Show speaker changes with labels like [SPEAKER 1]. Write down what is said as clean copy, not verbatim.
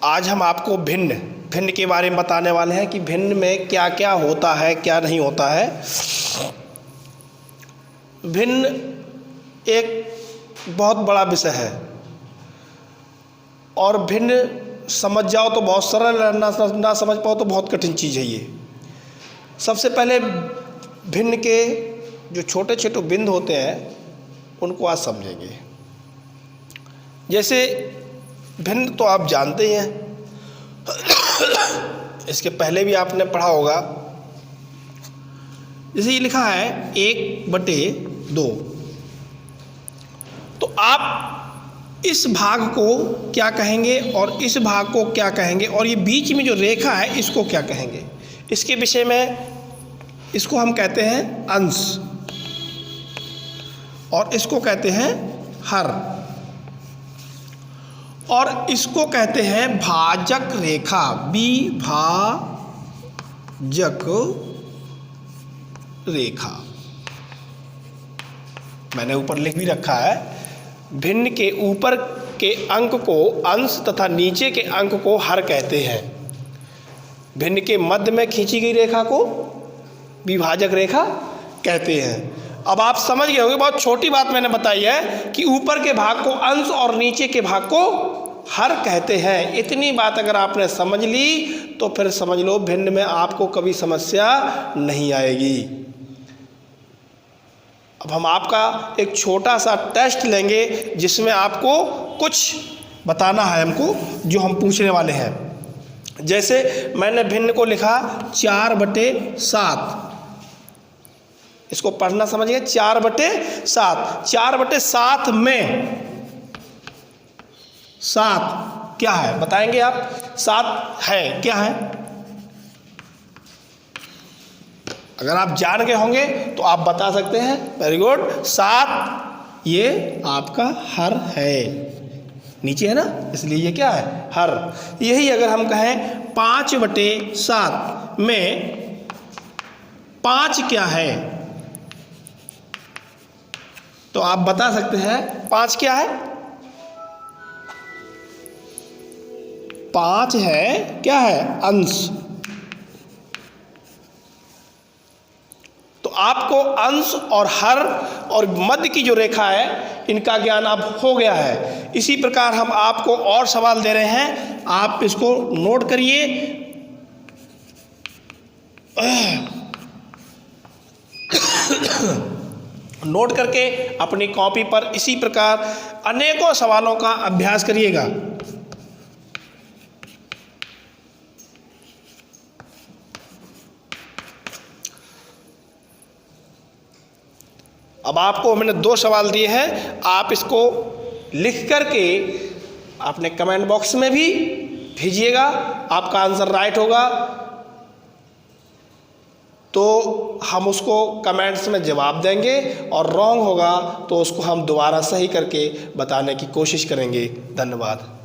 [SPEAKER 1] आज हम आपको भिन्न के बारे में बताने वाले हैं कि भिन्न में क्या क्या होता है, क्या नहीं होता है। भिन्न एक बहुत बड़ा विषय है और भिन्न समझ जाओ तो बहुत सरल है, ना समझ पाओ तो बहुत कठिन चीज़ है ये। सबसे पहले भिन्न के जो छोटे छोटे बिंदु होते हैं उनको आज समझेंगे। जैसे भिन्न तो आप जानते ही हैं, इसके पहले भी आपने पढ़ा होगा। जैसे ये लिखा है 1/2, तो आप इस भाग को क्या कहेंगे और इस भाग को क्या कहेंगे, और ये बीच में जो रेखा है इसको क्या कहेंगे। इसके विषय में इसको हम कहते हैं अंश और इसको कहते हैं हर, और इसको कहते हैं भाजक रेखा, विभाजक रेखा। मैंने ऊपर लिख भी रखा है, भिन्न के ऊपर के अंक को अंश तथा नीचे के अंक को हर कहते हैं। भिन्न के मध्य में खींची गई रेखा को विभाजक रेखा कहते हैं। अब आप समझ गए होंगे, बहुत छोटी बात मैंने बताई है कि ऊपर के भाग को अंश और नीचे के भाग को हर कहते हैं। इतनी बात अगर आपने समझ ली तो फिर समझ लो भिन्न में आपको कभी समस्या नहीं आएगी। अब हम आपका एक छोटा सा टेस्ट लेंगे जिसमें आपको कुछ बताना है हमको, जो हम पूछने वाले हैं। जैसे मैंने भिन्न को लिखा 4/7, इसको पढ़ना समझिए। 4/7, 4/7 में 7 क्या है बताएंगे आप? 7 है क्या है? अगर आप जान गए होंगे तो आप बता सकते हैं, वेरी गुड। 7 ये आपका हर है, नीचे है ना, इसलिए ये क्या है? हर। यही अगर हम कहें 5/7 में 5 क्या है तो आप बता सकते हैं 5 क्या है? 5 है क्या है? अंश। तो आपको अंश और हर और मध्य की जो रेखा है इनका ज्ञान अब हो गया है। इसी प्रकार हम आपको और सवाल दे रहे हैं, आप इसको नोट करिए। नोट करके अपनी कॉपी पर इसी प्रकार अनेकों सवालों का अभ्यास करिएगा। अब आपको मैंने 2 सवाल दिए हैं, आप इसको लिख करके अपने कमेंट बॉक्स में भी भेजिएगा। आपका आंसर राइट होगा तो हम उसको कमेंट्स में जवाब देंगे, और रॉन्ग होगा तो उसको हम दोबारा सही करके बताने की कोशिश करेंगे। धन्यवाद।